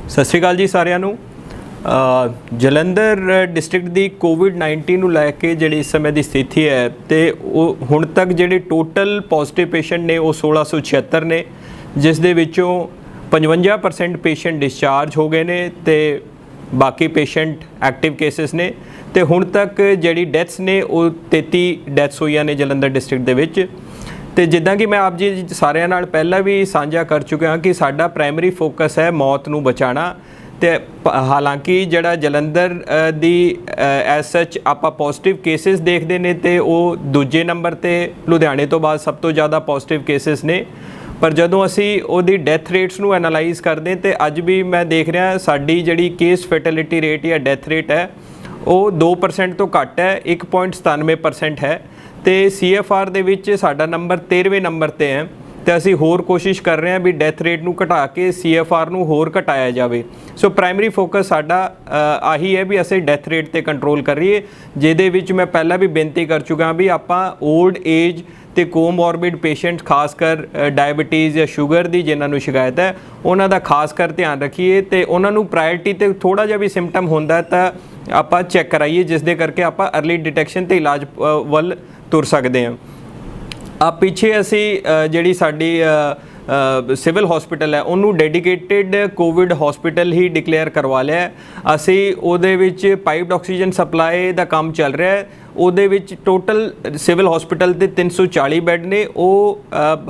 ਸਤਿ ਸ਼੍ਰੀ ਅਕਾਲ ਜੀ ਸਾਰਿਆਂ ਨੂੰ। ਜਲੰਧਰ ਡਿਸਟ੍ਰਿਕਟ ਦੀ ਕੋਵਿਡ-19 ਨੂੰ ਲੈ ਕੇ ਜਿਹੜੀ ਇਸ ਸਮੇਂ ਦੀ ਸਥਿਤੀ ਹੈ ਤੇ ਉਹ ਹੁਣ ਤੱਕ ਜਿਹੜੇ ਟੋਟਲ ਪੋਜ਼ਿਟਿਵ ਪੇਸ਼ੈਂਟ ਨੇ ਉਹ 1676 ਨੇ, ਜਿਸ ਦੇ ਵਿੱਚੋਂ 55% ਪੇਸ਼ੈਂਟ ਡਿਸਚਾਰਜ ਹੋ ਗਏ ਨੇ ਤੇ ਬਾਕੀ ਪੇਸ਼ੈਂਟ ਐਕਟਿਵ ਕੇਸਿਸ ਨੇ। ਤੇ ਹੁਣ ਤੱਕ ਜਿਹੜੀ ਡੈਥਸ ਨੇ ਉਹ 33 ਡੈਥਸ ਹੋਈਆਂ ਨੇ ਜਲੰਧਰ ਡਿਸਟ੍ਰਿਕਟ ਦੇ ਵਿੱਚ। ਤੇ ਜਿੱਦਾਂ ਕਿ ਮੈਂ ਆਪ ਜੀ ਸਾਰਿਆਂ ਨਾਲ ਪਹਿਲਾਂ ਵੀ ਸਾਂਝਾ ਕਰ ਚੁੱਕਿਆ ਕਿ ਸਾਡਾ ਪ੍ਰਾਇਮਰੀ ਫੋਕਸ ਹੈ ਮੌਤ ਨੂੰ ਬਚਾਉਣਾ। ਤੇ ਹਾਲਾਂਕਿ ਜਿਹੜਾ ਜਲੰਧਰ ਦੀ ਐਜ਼ ਸੱਚ ਆਪਾਂ ਪੋਜ਼ਿਟਿਵ ਕੇਸਿਸ ਦੇਖਦੇ ਨੇ ਤੇ ਉਹ ਦੂਜੇ ਨੰਬਰ ਤੇ ਲੁਧਿਆਣੇ ਤੋਂ ਬਾਅਦ ਸਭ ਤੋਂ ਜ਼ਿਆਦਾ ਪੋਜ਼ਿਟਿਵ ਕੇਸਿਸ ਨੇ, ਪਰ ਜਦੋਂ ਅਸੀਂ ਉਹਦੀ ਡੈਥ ਰੇਟਸ ਨੂੰ ਐਨਾਲਾਈਜ਼ ਕਰਦੇ ਤੇ ਅੱਜ ਵੀ ਮੈਂ ਦੇਖ ਰਿਹਾ ਸਾਡੀ ਜਿਹੜੀ ਕੇਸ ਫੈਟੈਲਿਟੀ ਰੇਟ ਜਾਂ ਡੈਥ ਰੇਟ ਹੈ ਉਹ 2% ਤੋਂ ਘੱਟ ਹੈ, 1.97% ਹੈ। ਤੇ CFR ਦੇ ਵਿੱਚ ਸਾਡਾ ਨੰਬਰ 13ਵੇਂ ਨੰਬਰ ਤੇ ਹੈ ਤੇ ਅਸੀਂ ਹੋਰ ਕੋਸ਼ਿਸ਼ ਕਰ ਰਹੇ ਹਾਂ ਵੀ ਡੈਥ ਰੇਟ ਨੂੰ ਘਟਾ ਕੇ CFR ਨੂੰ ਹੋਰ ਘਟਾਇਆ ਜਾਵੇ। ਸੋ ਪ੍ਰਾਇਮਰੀ ਫੋਕਸ ਸਾਡਾ ਆਹੀ ਹੈ ਵੀ ਅਸੀਂ ਡੈਥ ਰੇਟ ਤੇ ਕੰਟਰੋਲ ਕਰੀਏ, ਜਿਹਦੇ ਵਿੱਚ ਮੈਂ ਪਹਿਲਾਂ ਵੀ ਬੇਨਤੀ ਕਰ ਚੁੱਕਾ ਵੀ ਆਪਾਂ ਓਲਡ ਏਜ ਤੇ ਕੋਮੋਰਬਿਡ ਪੇਸ਼ੈਂਟ ਖਾਸ ਕਰ ਡਾਇਬਟੀਜ਼ ਜਾਂ ਸ਼ੂਗਰ ਦੀ ਜਿਨ੍ਹਾਂ ਨੂੰ ਸ਼ਿਕਾਇਤ ਹੈ ਉਹਨਾਂ ਦਾ ਖਾਸ ਕਰ ਧਿਆਨ ਰੱਖੀਏ ਤੇ ਉਹਨਾਂ ਨੂੰ ਪ੍ਰਾਇਰਟੀ ਤੇ ਥੋੜਾ ਜਿਹਾ ਵੀ ਸਿੰਪਟਮ ਹੁੰਦਾ ਤਾਂ ਆਪਾਂ ਚੈੱਕ ਕਰਾਈਏ, ਜਿਸ ਦੇ ਕਰਕੇ ਆਪਾਂ ਅਰਲੀ ਡਿਟੈਕਸ਼ਨ ਤੇ ਇਲਾਜ ਵੱਲ ਤੁਰ ਸਕਦੇ ਹਾਂ। ਪਿੱਛੇ ਅਸੀਂ ਜਿਹੜੀ ਸਾਡੀ ਸਿਵਲ ਹਸਪੀਟਲ ਹੈ ਉਹਨੂੰ ਡੈਡੀਕੇਟਿਡ ਕੋਵਿਡ ਹਸਪੀਟਲ ਹੀ ਡਿਕਲੇਅਰ ਕਰਵਾ ਲਿਆ। ਅਸੀਂ ਉਹਦੇ ਵਿੱਚ ਪਾਈਪਡ ਆਕਸੀਜਨ ਸਪਲਾਈ ਦਾ ਕੰਮ ਚੱਲ ਰਿਹਾ ਹੈ। ਉਹਦੇ ਵਿੱਚ ਟੋਟਲ ਸਿਵਲ ਹਸਪੀਟਲ ਦੇ 340 ਬੈੱਡ ਨੇ, ਉਹ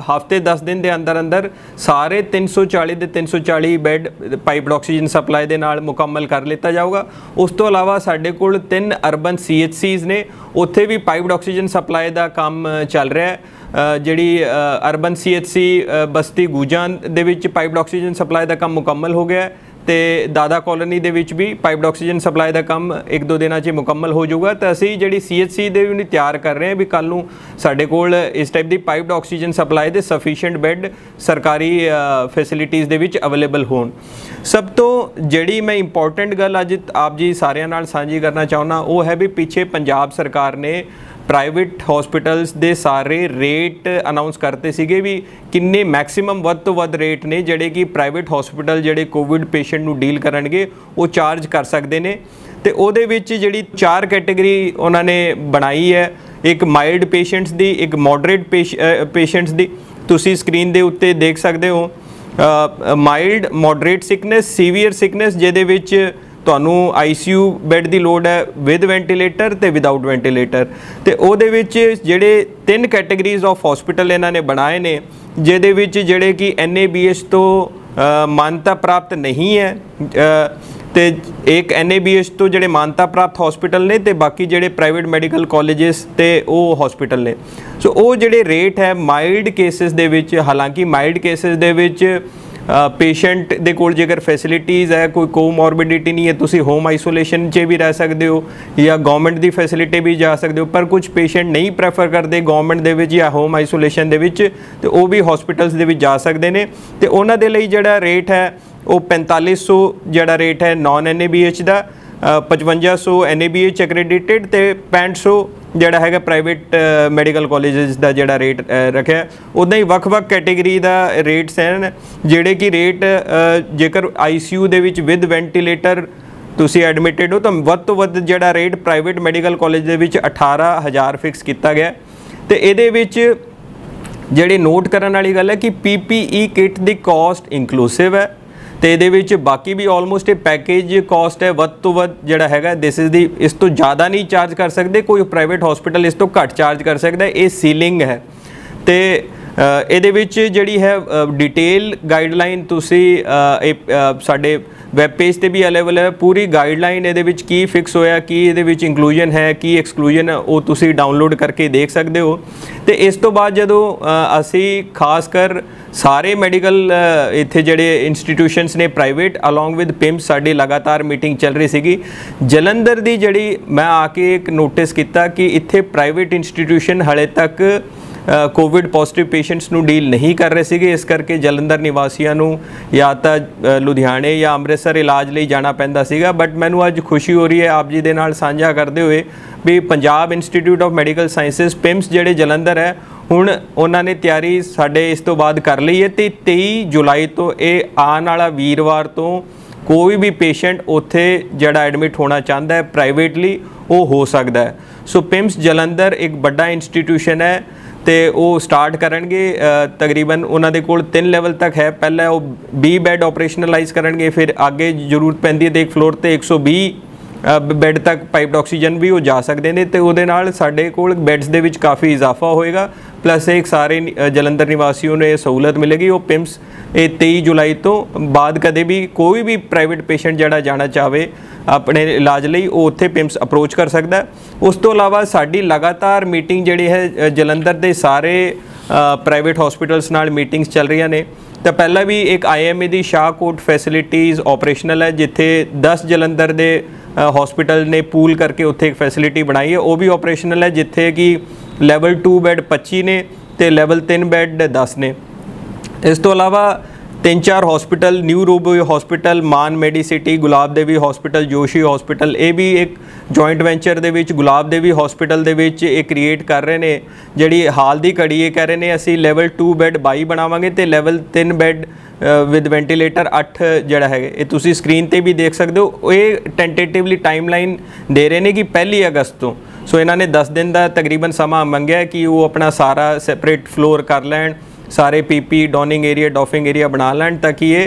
ਹਫ਼ਤੇ 10 ਦਿਨ ਦੇ ਅੰਦਰ ਅੰਦਰ ਸਾਰੇ 340 ਦੇ 340 ਬੈੱਡ ਪਾਈਪਡ ਆਕਸੀਜਨ ਸਪਲਾਈ ਦੇ ਨਾਲ ਮੁਕੰਮਲ ਕਰ ਲਿੱਤਾ ਜਾਊਗਾ। ਉਸ ਤੋਂ ਇਲਾਵਾ ਸਾਡੇ ਕੋਲ 3 ਅਰਬਨ CHCs ਨੇ, ਉੱਥੇ ਵੀ ਪਾਈਪਡ ਆਕਸੀਜਨ ਸਪਲਾਈ ਦਾ ਕੰਮ ਚੱਲ ਰਿਹਾ ਹੈ। ਜਿਹੜੀ ਅਰਬਨ CHC ਬਸਤੀ ਗੂਜਾਂ ਦੇ ਵਿੱਚ ਪਾਈਪਡ ਆਕਸੀਜਨ ਸਪਲਾਈ ਦਾ ਕੰਮ ਮੁਕੰਮਲ ਹੋ ਗਿਆ ਤੇ ਦਾਦਾ ਕਲੋਨੀ ਦੇ ਵਿੱਚ ਵੀ ਪਾਈਪਡ ਆਕਸੀਜਨ ਸਪਲਾਈ ਦਾ ਕੰਮ 1-2 ਦਿਨਾਂ 'ਚ ਮੁਕੰਮਲ ਹੋ ਜਾਊਗਾ। ਤਾਂ ਅਸੀਂ ਜਿਹੜੀ CHC ਦੇ ਵੀ ਤਿਆਰ ਕਰ ਰਹੇ ਹਾਂ ਵੀ ਕੱਲ੍ਹ ਨੂੰ ਸਾਡੇ ਕੋਲ ਇਸ ਟਾਈਪ ਦੀ ਪਾਈਪਡ ਆਕਸੀਜਨ ਸਪਲਾਈ ਦੇ ਸਫੀਸ਼ੀਐਂਟ ਬੈੱਡ ਸਰਕਾਰੀ ਫੈਸਿਲਿਟੀਜ਼ ਦੇ ਵਿੱਚ ਅਵੇਲੇਬਲ ਹੋਣ। ਸਭ ਤੋਂ ਜਿਹੜੀ ਮੈਂ ਇੰਪੋਰਟੈਂਟ ਗੱਲ ਅੱਜ ਆਪ ਜੀ ਸਾਰਿਆਂ ਨਾਲ ਸਾਂਝੀ ਕਰਨਾ ਚਾਹੁੰਦਾ ਉਹ ਹੈ ਵੀ ਪਿੱਛੇ ਪੰਜਾਬ ਸਰਕਾਰ ਨੇ ਪ੍ਰਾਈਵੇਟ ਹਸਪੀਟਲਸ ਦੇ ਸਾਰੇ ਰੇਟ ਅਨਾਉਂਸ ਕਰਤੇ ਸੀਗੇ ਵੀ ਕਿੰਨੇ ਮੈਕਸਿਮਮ ਵੱਧ ਤੋਂ ਵੱਧ ਰੇਟ ਨੇ ਜਿਹੜੇ ਕਿ ਪ੍ਰਾਈਵੇਟ ਹਸਪੀਟਲ ਜਿਹੜੇ ਕੋਵਿਡ ਪੇਸ਼ੈਂਟ ਨੂੰ ਡੀਲ ਕਰਨਗੇ ਉਹ ਚਾਰਜ ਕਰ ਸਕਦੇ ਨੇ। ਤੇ ਉਹਦੇ ਵਿੱਚ ਜਿਹੜੀ 4 ਕੈਟੇਗਰੀ ਉਹਨਾਂ ਨੇ ਬਣਾਈ ਹੈ, ਇੱਕ ਮਾਈਲਡ ਪੇਸ਼ੈਂਟਸ ਦੀ, ਇੱਕ ਮੋਡਰੇਟ ਪੇਸ਼ੈਂਟਸ ਦੀ, ਤੁਸੀਂ ਸਕਰੀਨ ਦੇ ਉੱਤੇ ਦੇਖ ਸਕਦੇ ਹੋ। Mild, moderate sickness, severe sickness ਜਿਹਦੇ ਵਿੱਚ ਤੁਹਾਨੂੰ ICU ਬੈੱਡ ਦੀ ਲੋੜ ਹੈ ਵਿਦ ਵੈਂਟੀਲੇਟਰ ਤੇ ਵਿਦਆਊਟ ਵੈਂਟੀਲੇਟਰ। ਤੇ ਉਹਦੇ ਵਿੱਚ ਜਿਹੜੇ 3 ਕੈਟੇਗਰੀਜ਼ ਆਫ ਹਸਪੀਟਲ ਇਹਨਾਂ ਨੇ ਬਣਾਏ ਨੇ, ਜਿਹਦੇ ਵਿੱਚ ਜਿਹੜੇ ਕਿ NABH ਤੋਂ ਮਾਨਤਾ ਪ੍ਰਾਪਤ ਨਹੀਂ ਹੈ ਤੇ ਇੱਕ NABH ਤੋਂ ਜਿਹੜੇ ਮਾਨਤਾ ਪ੍ਰਾਪਤ ਹਸਪੀਟਲ ਨੇ ਤੇ ਬਾਕੀ ਜਿਹੜੇ ਪ੍ਰਾਈਵੇਟ ਮੈਡੀਕਲ ਕਾਲਜਸ ਤੇ ਉਹ ਹਸਪੀਟਲ ਨੇ। ਸੋ ਉਹ ਜਿਹੜੇ ਰੇਟ ਹੈ ਮਾਈਲਡ ਕੇਸਿਸ ਦੇ ਵਿੱਚ, ਹਾਲਾਂਕਿ ਮਾਈਲਡ ਕੇਸਿਸ ਦੇ ਵਿੱਚ ਪੇਸ਼ੈਂਟ ਦੇ ਕੋਲ ਜੇਕਰ ਫੈਸਿਲਿਟੀਜ਼ ਹੈ, ਕੋਈ ਕੋਮੋਰਬਿਡਿਟੀ ਨਹੀਂ ਹੈ, ਤੁਸੀਂ ਹੋਮ ਆਈਸੋਲੇਸ਼ਨ 'ਚ ਵੀ ਰਹਿ ਸਕਦੇ ਹੋ ਜਾਂ ਗਵਰਨਮੈਂਟ ਦੀ ਫੈਸਿਲਿਟੀ ਵੀ ਜਾ ਸਕਦੇ ਹੋ, ਪਰ ਕੁਝ ਪੇਸ਼ੈਂਟ ਨਹੀਂ ਪ੍ਰੈਫਰ ਕਰਦੇ ਗਵਰਨਮੈਂਟ ਦੇ ਵਿੱਚ ਜਾਂ ਹੋਮ ਆਈਸੋਲੇਸ਼ਨ ਦੇ ਵਿੱਚ, ਤੇ ਉਹ ਵੀ ਹਸਪੀਟਲਸ ਦੇ ਵਿੱਚ ਜਾ ਸਕਦੇ ਨੇ। ਤੇ ਉਹਨਾਂ ਦੇ ਲਈ ਜਿਹੜਾ ਰੇਟ ਹੈ ਉਹ 4500 ਜਿਹੜਾ ਰੇਟ ਹੈ ਨੌਨ NABH ਦਾ, 5500 NABH ਐਕ੍ਰੈਡਿਟਡ ਤੇ 6500 ਜਿਹੜਾ ਹੈਗਾ ਪ੍ਰਾਈਵੇਟ ਮੈਡੀਕਲ ਕਾਲਜਸ ਦਾ ਜਿਹੜਾ ਰੇਟ ਰੱਖਿਆ। ਉੱਦਾਂ ਹੀ ਵੱਖ-ਵੱਖ ਕੈਟੇਗਰੀ ਦਾ ਰੇਟਸ ਹਨ, ਜਿਹੜੇ ਕਿ ਰੇਟ ਜੇਕਰ ICU ਦੇ ਵਿੱਚ ਵਿਦ ਵੈਂਟੀਲੇਟਰ ਤੁਸੀਂ ਐਡਮਿਟਡ ਹੋ ਤਾਂ ਵੱਧ ਤੋਂ ਵੱਧ ਜਿਹੜਾ ਰੇਟ ਪ੍ਰਾਈਵੇਟ ਮੈਡੀਕਲ ਕਾਲਜ ਦੇ ਵਿੱਚ 18000 ਫਿਕਸ ਕੀਤਾ ਗਿਆ। ਤੇ ਇਹਦੇ ਵਿੱਚ ਜਿਹੜੀ ਨੋਟ ਕਰਨ ਵਾਲੀ ਗੱਲ ਹੈ ਕਿ PPE ਕਿੱਟ ਦੀ ਕਾਸਟ ਇਨਕਲੂਸਿਵ ਹੈ ਤੇ ਇਹਦੇ ਵਿੱਚ ਬਾਕੀ ਵੀ ਆਲਮੋਸਟ ਇਹ ਪੈਕੇਜ ਕਾਸਟ ਹੈ ਵੱਧ ਤੋਂ ਵੱਧ ਜਿਹੜਾ ਹੈਗਾ ਦਿਸ ਇਜ਼ ਦੀ, ਇਸ ਤੋਂ ਜ਼ਿਆਦਾ ਨਹੀਂ ਚਾਰਜ ਕਰ ਸਕਦੇ, ਕੋਈ ਪ੍ਰਾਈਵੇਟ ਹਸਪੀਟਲ ਇਸ ਤੋਂ ਘੱਟ ਚਾਰਜ ਕਰ ਸਕਦਾ, ਇਹ ਸੀਲਿੰਗ ਹੈ। ਤੇ ਇਹਦੇ ਵਿੱਚ ਜਿਹੜੀ ਹੈ ਡਿਟੇਲ ਗਾਈਡਲਾਈਨ ਤੁਸੀਂ ਸਾਡੇ ਵੈਬ ਪੇਜ ਤੇ ਵੀ ਅਵੇਲੇਬਲ ਹੈ, ਪੂਰੀ ਗਾਈਡਲਾਈਨ ਇਹਦੇ ਵਿੱਚ ਕੀ ਫਿਕਸ ਹੋਇਆ, ਕੀ ਇਹਦੇ ਵਿੱਚ ਇੰਕਲੂਜਨ ਹੈ, ਕੀ ਐਕਸਕਲੂਜਨ ਹੈ, ਉਹ ਤੁਸੀਂ ਡਾਊਨਲੋਡ ਕਰਕੇ ਦੇਖ ਸਕਦੇ ਹੋ। ਤੇ ਇਸ ਤੋਂ ਬਾਅਦ ਜਦੋਂ ਅਸੀਂ ਖਾਸ ਕਰ ਸਾਰੇ ਮੈਡੀਕਲ ਇੱਥੇ ਜਿਹੜੇ ਇੰਸਟੀਟਿਊਸ਼ਨਸ ਨੇ ਪ੍ਰਾਈਵੇਟ ਅਲੋਂਗ ਵਿਦ PIMS ਸਾਡੀ ਲਗਾਤਾਰ ਮੀਟਿੰਗ ਚੱਲ ਰਹੀ ਸੀਗੀ। ਜਲੰਧਰ ਦੀ ਜਿਹੜੀ ਮੈਂ ਆ ਕੇ ਇੱਕ ਨੋਟਿਸ ਕੀਤਾ ਕਿ ਇੱਥੇ ਪ੍ਰਾਈਵੇਟ ਇੰਸਟੀਟਿਊਸ਼ਨ ਹਾਲੇ ਤੱਕ ਕੋਵਿਡ ਪੋਜ਼ਿਟਿਵ ਪੇਸ਼ੈਂਟਸ ਨੂੰ ਡੀਲ ਨਹੀਂ ਕਰ ਰਹੇ ਸੀਗੇ, ਇਸ ਕਰਕੇ ਜਲੰਧਰ ਨਿਵਾਸੀਆਂ ਨੂੰ ਜਾਂ ਤਾਂ ਲੁਧਿਆਣੇ ਜਾਂ ਅੰਮ੍ਰਿਤਸਰ ਇਲਾਜ ਲਈ ਜਾਣਾ ਪੈਂਦਾ ਸੀਗਾ। ਬਟ ਮੈਨੂੰ ਅੱਜ ਖੁਸ਼ੀ ਹੋ ਰਹੀ ਹੈ ਆਪ ਜੀ ਦੇ ਨਾਲ ਸਾਂਝਾ ਕਰਦੇ ਹੋਏ ਵੀ Punjab institute of medical sciences PIMS ਜਿਹੜੇ ਜਲੰਧਰ ਹੈ ਹੁਣ ਉਹਨਾਂ ਨੇ ਤਿਆਰੀ ਸਾਡੇ ਇਸ ਤੋਂ ਬਾਅਦ ਕਰ ਲਈ ਹੈ ਤੇ 23 ਜੁਲਾਈ ਤੋਂ ਇਹ ਆਉਣ ਵਾਲਾ ਵੀਰਵਾਰ ਤੋਂ कोई भी पेशेंट उत्थे जिहड़ा एडमिट होना चाहता है प्राइवेटली वो हो सकता है। सो पिम्स जलंधर एक बड़ा इंस्टीट्यूशन है तो वो स्टार्ट करनगे तकरीबन उन्होंने कोल 3 लेवल तक है। पहले वो 20 बैड ऑपरेशनलाइज करनगे, फिर आगे जरूरत पैंदी है तो एक फ्लोर ते 120 बैड तक पाइप्ड ऑक्सीजन भी वो जा सकते हैं। तो उहदे नाल साडे कोल बैड्स दे विच काफ़ी इजाफा होएगा, प्लस एक सारे जलंधर निवासियों ने सहूलत मिलेगी। वो पिम्स 23 जुलाई तो बाद कदे भी कोई भी प्राइवेट पेशेंट जिहड़ा जाना चाहे अपने इलाज लई वो उत्थे पिम्स अप्रोच कर सकता है। उस तो इलावा साडी लगातार मीटिंग जिहड़ी है जलंधर दे सारे प्राइवेट हॉस्पिटल्स नाल मीटिंग्स चल रही ने। तो पहला भी एक IMA दी शाहकोट फैसिलिटीज़ ऑपरेशनल है, जिथे 10 जलंधर दे हॉस्पिटल ने पूल करके उत्थे एक फैसिलिटी बनाई है, वो भी ऑपरेशनल है, जिथे कि लेवल 2 बैड 25 ने तो लेवल 3 बैड 10 ने। इस तो इलावा 3-4 हॉस्पिटल न्यू रोबो हॉस्पिटल, मान मेडिसिटी, गुलाब देवी हॉस्पिटल, जोशी हॉस्पिटल, ये भी एक जॉइंट वेंचर दे विच गुलाब देवी हॉस्पिटल दे विच ये क्रिएट कर रहे हैं। जिहड़ी हाल दी घड़ी ये कह रहे हैं असी लेवल 2 बैड 22 बनावांगे तो लेवल 3 बैड विद वेंटिलेटर 8 जिहड़ा है ये तुसी स्क्रीन ते भी देख सकते हो। ये टेंटेटिवली टाइमलाइन दे रहे हैं कि 1 अगस्त तो। सो इन्होंने 10 दिन का तकरीबन समा मंगया कि वो अपना सारा सैपरेट फ्लोर कर लैन, सारे PP dawning area doffing area बना लैन, ताकि ये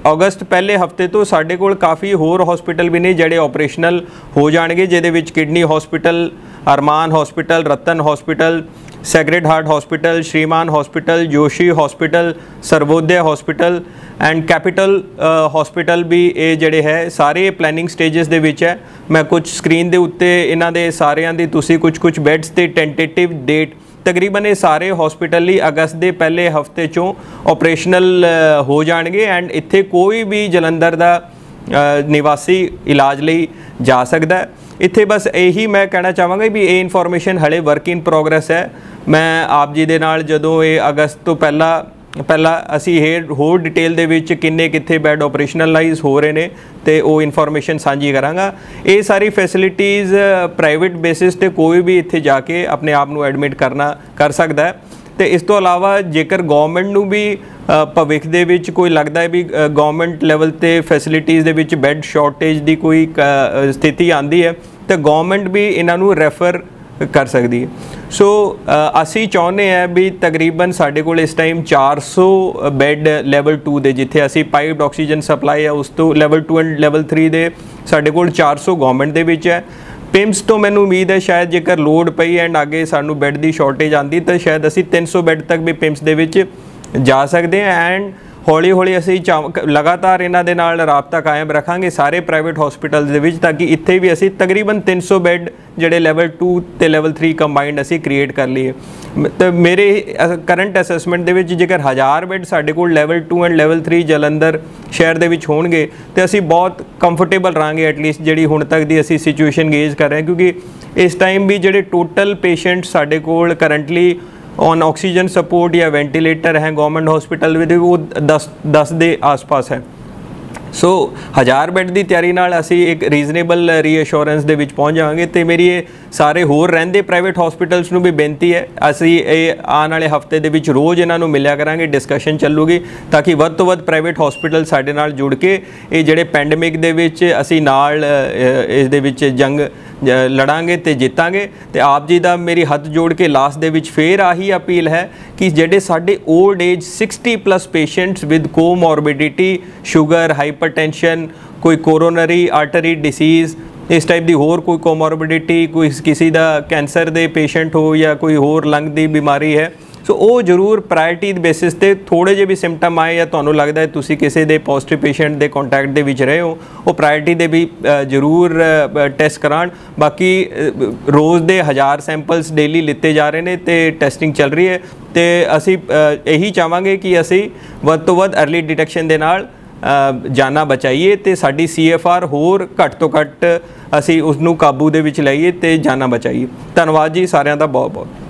अगस्त पहले हफ्ते तो साढ़े कोल काफ़ी होर हॉस्पिटल भी ने जिहड़े ऑपरेशनल हो जाएंगे, जिहदे विच किडनी हॉस्पिटल, अरमान हॉस्पिटल, रतन हॉस्पिटल, सैक्रेड हार्ट हॉस्पिटल, श्रीमान hospital, Joshi hospital, Sarvodaya hospital and capital hospital भी ये जिहड़े है सारे प्लैनिंग स्टेजेस दे विच है। मैं कुछ स्क्रीन दे उत्ते इन्हां दे सारियां दी तुसी कुछ बेड्स ते टेंटेटिव डेट तकरीबन ये सारे हॉस्पिटल ही अगस्त के पहले हफ्ते चों ऑपरेशनल हो जाएंगे एंड इत्थे कोई भी जलंधर का निवासी इलाज लई जा सकता है। इत्थे बस यही मैं कहना चाहांगा भी ये इन्फॉर्मेशन हले वर्क इन प्रोग्रेस है। मैं आप जी दे नाल जदों ये अगस्त तो पहला असी होर डिटेल दे विच किन्ने कित्थे बैड ऑपरेशनलाइज हो रहे ने ते वो इन्फॉर्मेशन साझी करांगा। ये सारी फैसिलिटीज़ प्राइवेट बेसिस ते कोई भी इत्थे जाके अपने आप नू एडमिट कर सकता है। तो इस तो अलावा जेकर गवर्नमेंट नू भी भविख दे विच कोई लगता है भी गवर्नमेंट लैवल ते फैसिलिटीज़ दे विच बैड शॉर्टेज की कोई स्थिति आती है तो गवर्नमेंट भी इन्हां नू रैफर कर सकती है। सो असी चाहते हैं भी तकरीबन साढ़े कोल इस टाइम 400 बैड लेवल 2 दे जिथे असी पाइप्ड ऑक्सीजन सप्लाई है उस तो लेवल 2 एंड लेवल 3 दे साढ़े कोल 400 गवर्नमेंट दे विच है। पिम्स तो मैनू उम्मीद है शायद जेकर लोड पई एंड आगे सानू बैड की शॉर्टेज आती तो शायद असी 300 बैड तक भी पिम्स दे विच जा सकते हैं एंड हौली हौली असी लगातार इन्हां दे नाल राबता कायम रखांगे सारे प्राइवेट हॉस्पिटल्स दे विच ताकि इत्थे भी असी तकरीबन 300 बैड जिहड़े लेवल 2 ते लेवल 3 कंबाइंड असी क्रिएट कर लिए। तो मेरे करंट असैसमेंट दे विच जेकर 1000 बैड साडे कोल लेवल 2 एंड लेवल 3 जलंधर शहर दे विच होणगे तो असी बहुत कंफर्टेबल रहांगे एटलीस्ट जिहड़ी हुण तक दी असी सिचुएशन गेज कर रहे हैं, क्योंकि इस टाइम भी जिहड़े टोटल पेशेंट साडे कोल करंटली ऑन ऑक्सीजन सपोर्ट या वेंटिलेटर हैं गवर्नमेंट हॉस्पिटल में वो 10 के आसपास है। सो 1000 बैड की तैयारी नाल असी एक रीजनेबल रीअश्योरेंस दे विच पहुँच जाएंगे। तो मेरी ये सारे होर रहिंदे प्राइवेट हॉस्पिटल्स नूं भी बेनती है असी आने वाले हफ्ते दे विच रोज़ इन्हां नूं मिलिया करांगे, डिस्कशन चलूगी ताकि वध तो वध प्राइवेट हॉस्पिटल साडे नाल जुड़ के ये जिहड़े पैंडमिक दे विच असी नाल इस दे विच जंग लड़ांगे तो जीतांगे। तो आप जी का मेरी हथ जोड़ के लास्ट दे विच फिर आही अपील है कि जेडे साडे old age 60+ patients with comorbidity, sugar, hypertension, कोई कोरोनरी आर्टरी डिसीज़, इस टाइप की होर कोई कोमॉर्बिडिटी, कोई किसी का कैंसर दे पेशेंट हो या कोई होर लंग की बीमारी है, सो वो जरूर प्रायरिटी बेसिस ते थोड़े जे भी सिम्पटम आए या तुहानूं लगदा है तुसीं किसी दे पॉजिटिव पेशेंट दे कॉन्टैक्ट दे विच रहे हो वो प्रायरिटी दे भी जरूर टेस्ट कराण। बाकी रोज़ दे 1000 सैंपल्स डेली लिते जा रहे हैं तो टैसटिंग चल रही है। तो असी यही चाहांगे कि असी वध तो वध अर्ली डिटेक्शन दे नाल जाना बचाइए तो साडी CFR होर घट तो घट असी उसनूं काबू दे विच लाइए तो जाना बचाइए। धन्नवाद जी सारिਆਂ ਦਾ बहुत बहुत।